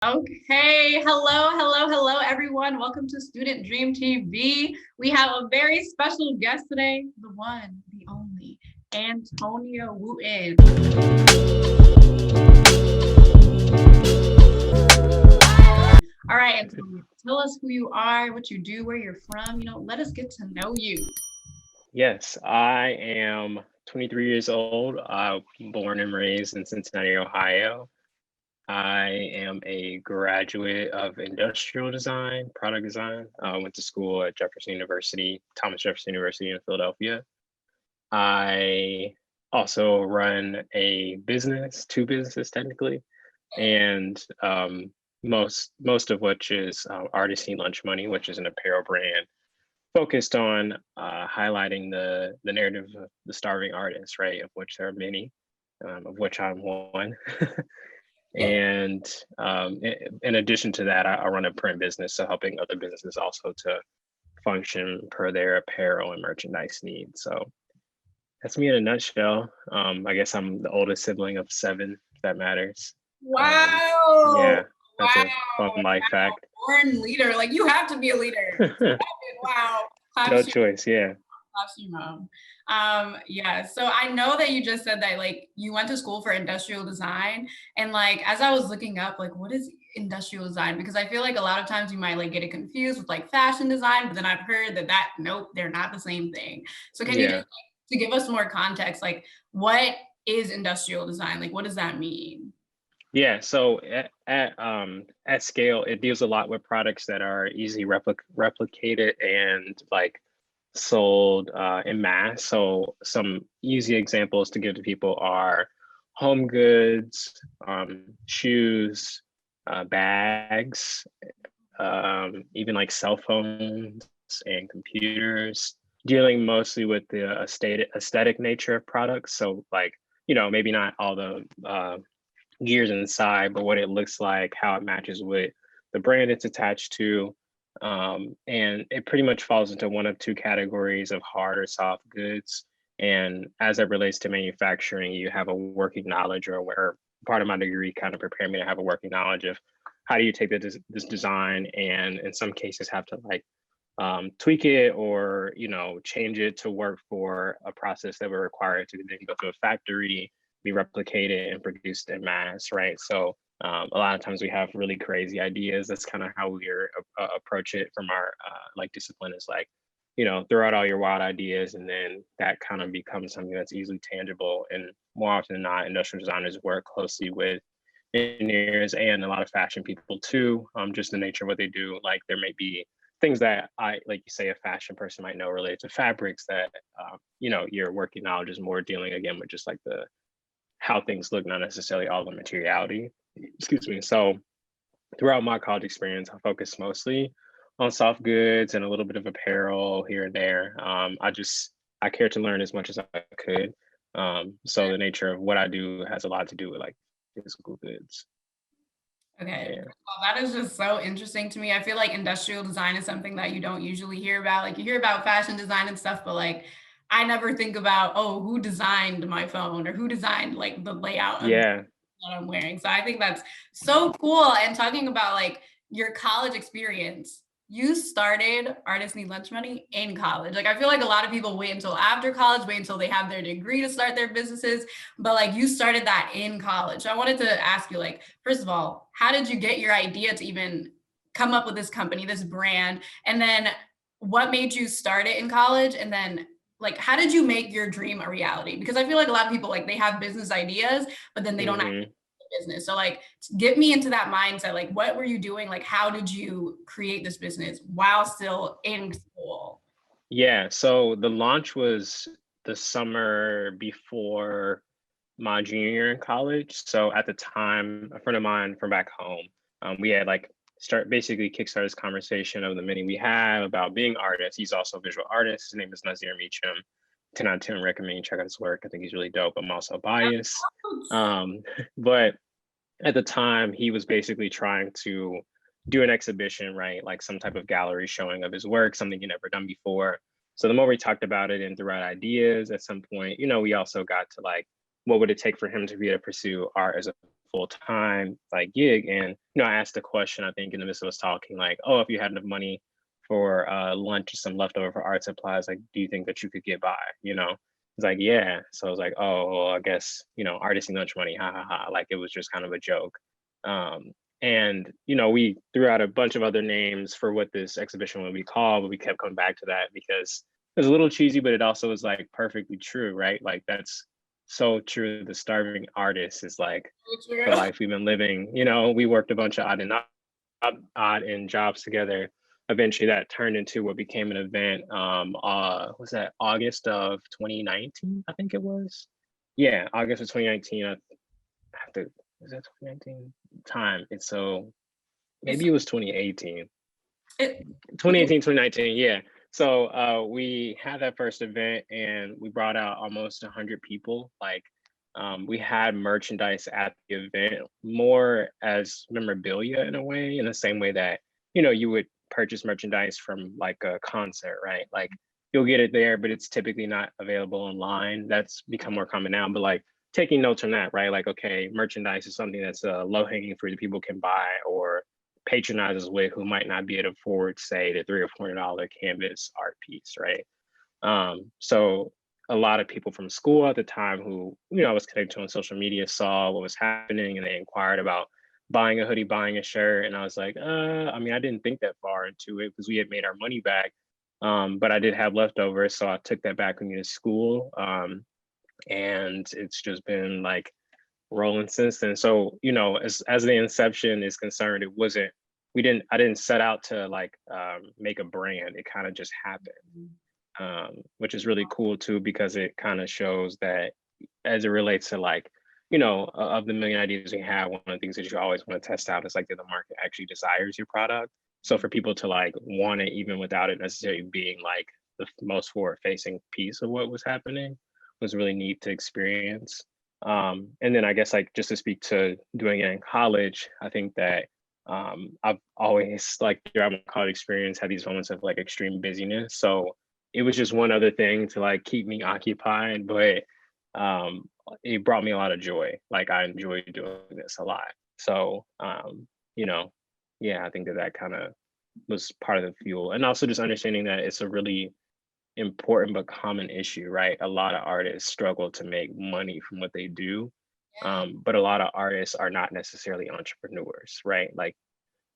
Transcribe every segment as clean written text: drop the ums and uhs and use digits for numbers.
Okay, hello, everyone. Welcome to Student Dream TV. We have a very special guest today, the one, the only, Antonia Wooten. All right, Antonia, tell us who you are, what you do, where you're from. Let us get to know you. Yes, I am 23 years old, born and raised in Cincinnati, Ohio. I am a graduate of industrial design, product design. I went to school at Thomas Jefferson University in Philadelphia. I also run a business, two businesses technically, and most of which is Artist Need Lunch Money, which is an apparel brand focused on highlighting the narrative of the starving artist, right? Of which there are many, of which I'm one. And in addition to that, I run a print business, so helping other businesses also to function per their apparel and merchandise needs. So that's me in a nutshell. I guess I'm the oldest sibling of seven, if that matters. Wow. Yeah, that's a fun life fact. Born leader. Like, you have to be a leader. Wow. No choice, yeah. Claps your mom. Yeah, so I know that you just said that like you went to school for industrial design, and like as I was looking up like what is industrial design, because I feel like a lot of times you might like get it confused with like fashion design, but then I've heard that nope, they're not the same thing. So can you just to give us more context, like what is industrial design? Like what does that mean? Yeah, so at scale, it deals a lot with products that are easily replicated and like sold in mass. So some easy examples to give to people are home goods, shoes, bags, even like cell phones and computers, dealing mostly with the aesthetic nature of products. So like, maybe not all the gears inside, but what it looks like, how it matches with the brand it's attached to. And it pretty much falls into one of two categories of hard or soft goods. And as it relates to manufacturing, you have a working knowledge, or part of my degree kind of prepared me to have a working knowledge of how do you take this design and in some cases have to like tweak it or change it to work for a process that we're required to then go to a factory, be replicated and produced in mass, right? So a lot of times we have really crazy ideas. That's kind of how we approach it from our like discipline is like, throw out all your wild ideas and then that kind of becomes something that's easily tangible. And more often than not, industrial designers work closely with engineers and a lot of fashion people too. Just the nature of what they do. Like there may be things that like you say, a fashion person might know related to fabrics that, your working knowledge is more dealing again with just like the how things look, not necessarily all the materiality. Excuse me. So throughout my college experience, I focused mostly on soft goods and a little bit of apparel here and there. I care to learn as much as I could. So the nature of what I do has a lot to do with like physical goods. Okay. Yeah. Well, that is just so interesting to me. I feel like industrial design is something that you don't usually hear about. Like you hear about fashion design and stuff, but like I never think about, oh, who designed my phone or who designed like the layout of what I'm wearing. So I think that's so cool. And talking about like your college experience, you started Artists Need Lunch Money in college. Like I feel like a lot of people wait until after college, wait until they have their degree to start their businesses, but like you started that in college. So I wanted to ask you, like, first of all, how did you get your idea to even come up with this company, this brand? And then what made you start it in college? And then like how did you make your dream a reality? Because I feel like a lot of people like they have business ideas, but then they don't actually business. So like get me into that mindset. Like what were you doing? Like how did you create this business while still in school? Yeah, so the launch was the summer before my junior year in college. So at the time, a friend of mine from back home, we had like basically kickstarted this conversation of the many we have about being artists. He's also a visual artist. His name is Nazir Meacham. 10 out of 10 recommend you check out his work. I think he's really dope. I'm also biased. But at the time, he was basically trying to do an exhibition, right? Like some type of gallery showing of his work, something he'd never done before. So the more we talked about it and threw out ideas, at some point, we also got to like, what would it take for him to be able to pursue art as a full time like gig. And I asked the question, I think in the midst of us talking, like, oh, if you had enough money for lunch or some leftover for art supplies, like, do you think that you could get by? It's like, yeah. So I was like, oh, well, I guess artist lunch money, ha ha ha. Like it was just kind of a joke. Um, and we threw out a bunch of other names for what this exhibition would be called, but we kept coming back to that because it was a little cheesy, but it also was like perfectly true, right? Like that's so true. The starving artist is like the life we've been living. We worked a bunch of odd end jobs together. Eventually that turned into what became an event. Was that August of 2019? I think it was. Yeah, August of 2019. I have to, was that 2019? Time. It's so It's maybe it was 2018. it, 2018, 2019, yeah. So we had that first event and we brought out almost 100 people. Like we had merchandise at the event more as memorabilia in a way, in the same way that, you would purchase merchandise from like a concert, right? Like you'll get it there, but it's typically not available online. That's become more common now, but like taking notes on that, right? Like, okay, merchandise is something that's low hanging fruit that people can buy or patronizes with who might not be able to afford, say, the $300 or $400 canvas art piece, right? So a lot of people from school at the time who I was connected to on social media saw what was happening and they inquired about buying a hoodie, buying a shirt, and I was like, I mean, I didn't think that far into it because we had made our money back, but I did have leftovers, so I took that back with me to school, and it's just been like rolling since then. So, as the inception is concerned, it wasn't I didn't set out to like make a brand. It kind of just happened. Which is really cool too, because it kind of shows that as it relates to like, of the million ideas we have, one of the things that you always want to test out is like that the market actually desires your product. So for people to like want it even without it necessarily being like the most forward facing piece of what was happening was really neat to experience. And then I guess like just to speak to doing it in college, I think that I've always like throughout my college experience had these moments of like extreme busyness. So it was just one other thing to like keep me occupied, but um, it brought me a lot of joy. Like I enjoyed doing this a lot. So you know, yeah, I think that that kind of was part of the fuel, and also just understanding that it's a really important but common issue, right? A lot of artists struggle to make money from what they do. yeah. But a lot of artists are not necessarily entrepreneurs, right? Like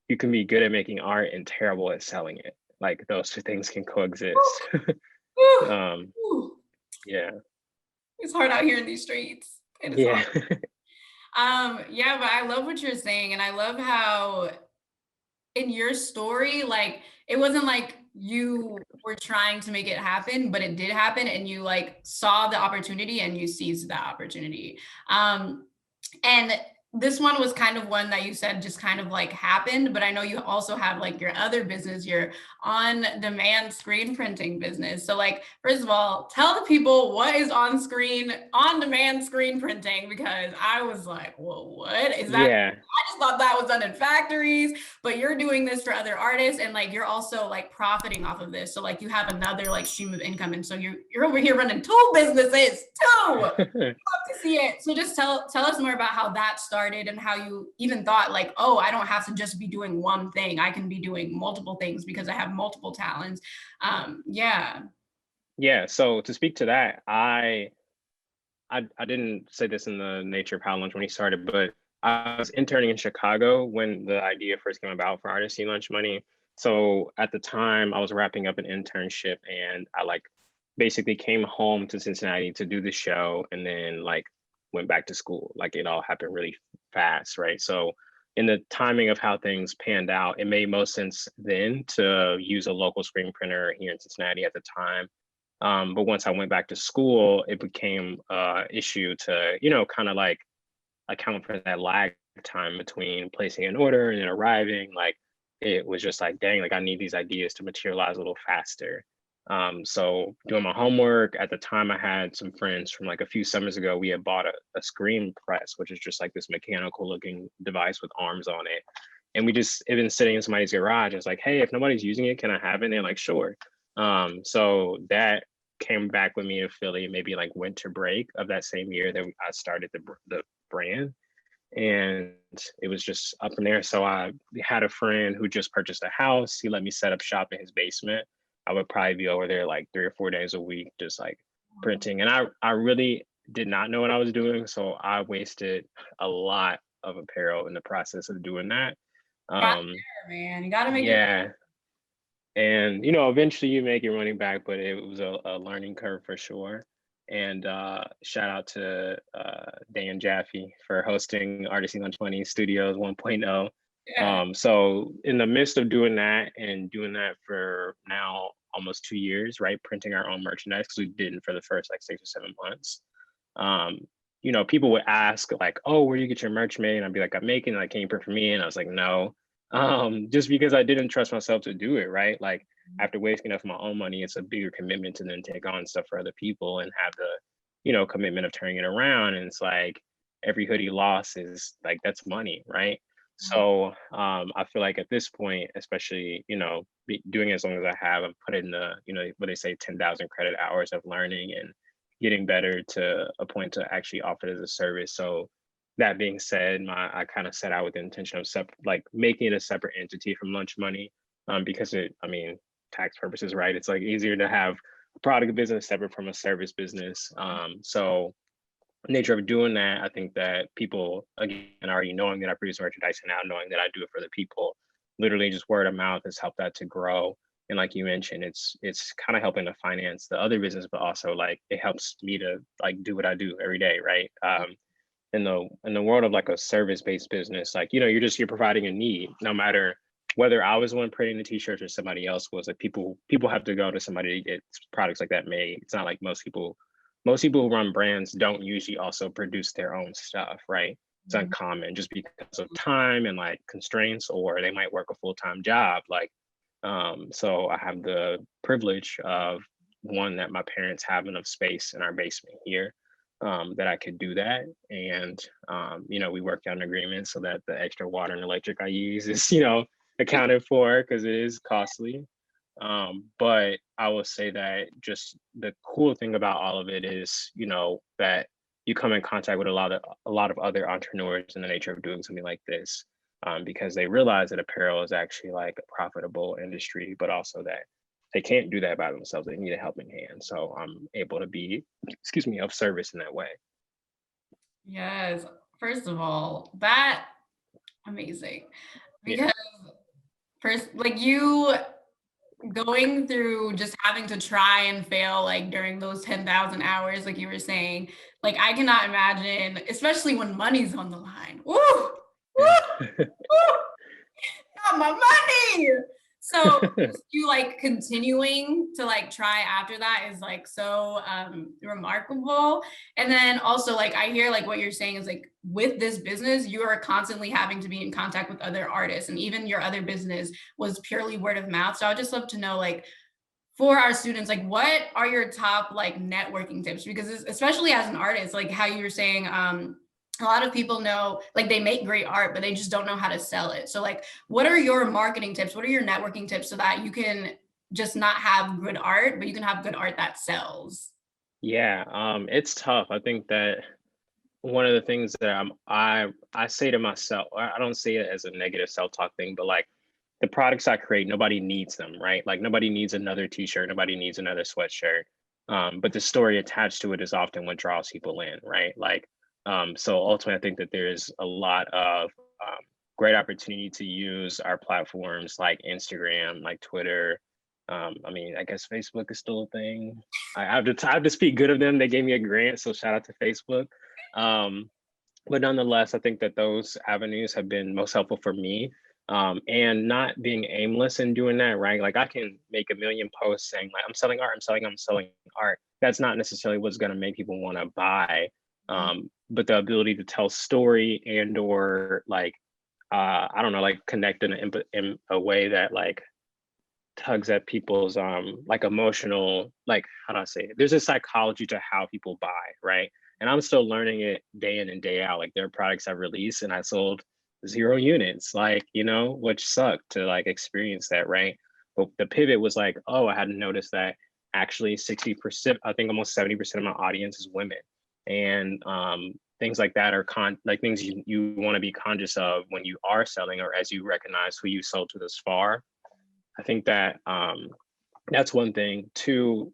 you can be good at making art and terrible at selling it. Like those two things can coexist. Whew, um, whew. yeah, It's hard out here in these streets. It is hard. yeah, Yeah, but I love what you're saying, and I love how in your story, like it wasn't like you were trying to make it happen, but it did happen, and you like saw the opportunity and you seized that opportunity. And this one was kind of one that you said just kind of like happened, but I know you also have like your other business, your on demand screen printing business. So, like, first of all, tell the people what is on demand screen printing, because I was like, well, what is that? yeah, I just thought that was done in factories, but you're doing this for other artists and like you're also like profiting off of this. So like you have another like stream of income. And so you're over here running two businesses, two to see it. So just tell us more about how that started and how you even thought like, oh, I don't have to just be doing one thing. I can be doing multiple things because I have multiple talents. Yeah. yeah. So to speak to that, I didn't say this in the nature of how lunch money started, but I was interning in Chicago when the idea first came about for Artist Lunch Money. So at the time, I was wrapping up an internship, and I like basically came home to Cincinnati to do the show, and then like went back to school. Like it all happened really fast, right? So in the timing of how things panned out, it made most sense then to use a local screen printer here in Cincinnati at the time. But once I went back to school, it became issue to, kind of like account for that lag time between placing an order and then arriving. Like it was just like, dang, like I need these ideas to materialize a little faster. So doing my homework at the time, I had some friends from like a few summers ago, we had bought a screen press, which is just like this mechanical looking device with arms on it. And we just, it been sitting in somebody's garage. I was like, hey, if nobody's using it, can I have it? And they're like, sure. So that came back with me to Philly, maybe like winter break of that same year that I started the brand. and it was just up from there. So I had a friend who just purchased a house. He let me set up shop in his basement. I would probably be over there like 3 or 4 days a week, just like printing. And I really did not know what I was doing. So I wasted a lot of apparel in the process of doing that. Got Um, there, man. You got to make it. yeah. And, you know, eventually you make your money back, but it was a learning curve for sure. And shout out to Dan Jaffe for hosting Artist 120 Studios 1.0. Yeah. So in the midst of doing that and doing that for now almost 2 years, right? Printing our own merchandise because we didn't for the first like 6 or 7 months. Um, you know, people would ask like, "Oh, where do you get your merch made?" And I'd be like, "I'm making it. Like, can you print for me?" And I was like, "No," just because I didn't trust myself to do it. Right? Like after wasting enough of my own money, it's a bigger commitment to then take on stuff for other people and have the, you know, commitment of turning it around. And it's like every hoodie loss is like that's money, right? So I feel like at this point, especially, you know, doing it as long as I have, I've put in the, you know, what they say, 10,000 credit hours of learning and getting better to a point to actually offer it as a service. So that being said, I kind of set out with the intention of like making it a separate entity from lunch money, because it, I mean, tax purposes, right? It's like easier to have a product business separate from a service business. So nature of doing that, I think that people, again, already knowing that I produce merchandise and now knowing that I do it for the people, literally just word of mouth has helped that to grow. And like you mentioned, it's kind of helping to finance the other business, but also like it helps me to like do what I do every day, right? In the world of like a service-based business, like, you know, you're providing a need, no matter whether I was the one printing the t-shirts or somebody else was. Like people have to go to somebody to get products like that made. It's not like most people who run brands don't usually also produce their own stuff, right? It's uncommon just because of time and like constraints, or they might work a full-time job. Like, so I have the privilege of one, that my parents have enough space in our basement here, that I could do that. And, you know, we worked out an agreement so that the extra water and electric I use is, you know, accounted for because it is costly. But I will say that just the cool thing about all of it is, you know, that you come in contact with a lot of other entrepreneurs in the nature of doing something like this, because they realize that apparel is actually like a profitable industry, but also that they can't do that by themselves. They need a helping hand. So I'm able to be, excuse me, of service in that way. Yes. First of all, that amazing Yeah. because first, like you going through just having to try and fail like during those 10,000 hours, like you were saying, like I cannot imagine, especially when money's on the line. Woo! Woo! Woo! Not my money. So just you like continuing to like try after that is like so remarkable. And then also like I hear like what you're saying is like with this business, you are constantly having to be in contact with other artists, and even your other business was purely word of mouth. So I'd just love to know like for our students, like what are your top like networking tips? Because especially as an artist, like how you were saying, a lot of people know like they make great art, but they just don't know how to sell it. So like, what are your marketing tips? What are your networking tips so that you can just not have good art, but you can have good art that sells? Yeah, it's tough. I think that one of the things that I say to myself, I don't say it as a negative self-talk thing, but like the products I create, nobody needs them, right? Like nobody needs another t-shirt, nobody needs another sweatshirt. But the story attached to it is often what draws people in, right? Like, so ultimately I think that there's a lot of great opportunity to use our platforms like Instagram, like Twitter. I mean, I guess Facebook is still a thing. I have to speak good of them. They gave me a grant, so shout out to Facebook. Um, but nonetheless, I think that those avenues have been most helpful for me. And not being aimless in doing that, right? Like I can make a million posts saying like I'm selling art, I'm selling art. That's not necessarily what's going to make people want to buy. But the ability to tell story and or like I don't know, like connect in a way that like tugs at people's like emotional, like how do I say it? There's a psychology to how people buy, right? And I'm still learning it day in and day out. Like there are products I've released and I sold 0 units, like, you know, which sucked to like experience that, right? But the pivot was like, oh, I hadn't noticed that actually 60%, I think almost 70% of my audience is women. And things like that are like things you want to be conscious of when you are selling, or as you recognize who you sold to thus far. I think that that's one thing. Two,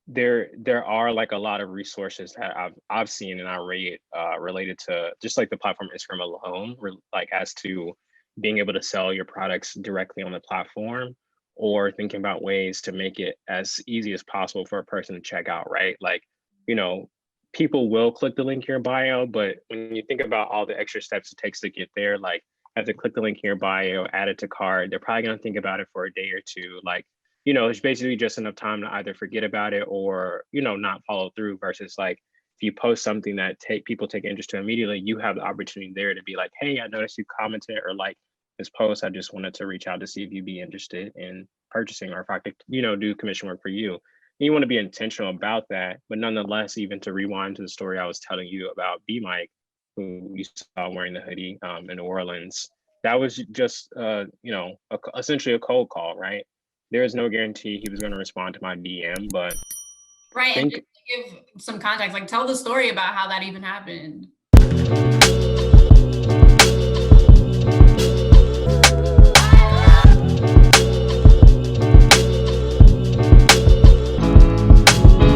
there are like a lot of resources that I've seen and I read related to just like the platform Instagram alone, like as to being able to sell your products directly on the platform, or thinking about ways to make it as easy as possible for a person to check out, right? Like, you know, people will click the link in your bio, but when you think about all the extra steps it takes to get there, like have to click the link in your bio, add it to cart, they're probably going to think about it for a day or two. Like, you know, it's basically just enough time to either forget about it or, you know, not follow through, versus like if you post something that people take interest to immediately, you have the opportunity there to be like, hey, I noticed you commented or like this post. I just wanted to reach out to see if you'd be interested in purchasing, or if I could, you know, do commission work for you. And you want to be intentional about that. But nonetheless, even to rewind to the story I was telling you about B Mike, who you saw wearing the hoodie in New Orleans, that was just, you know, essentially a cold call, right? There is no guarantee he was going to respond to my DM, but Right. And think just to give some context, like tell the story about how that even happened.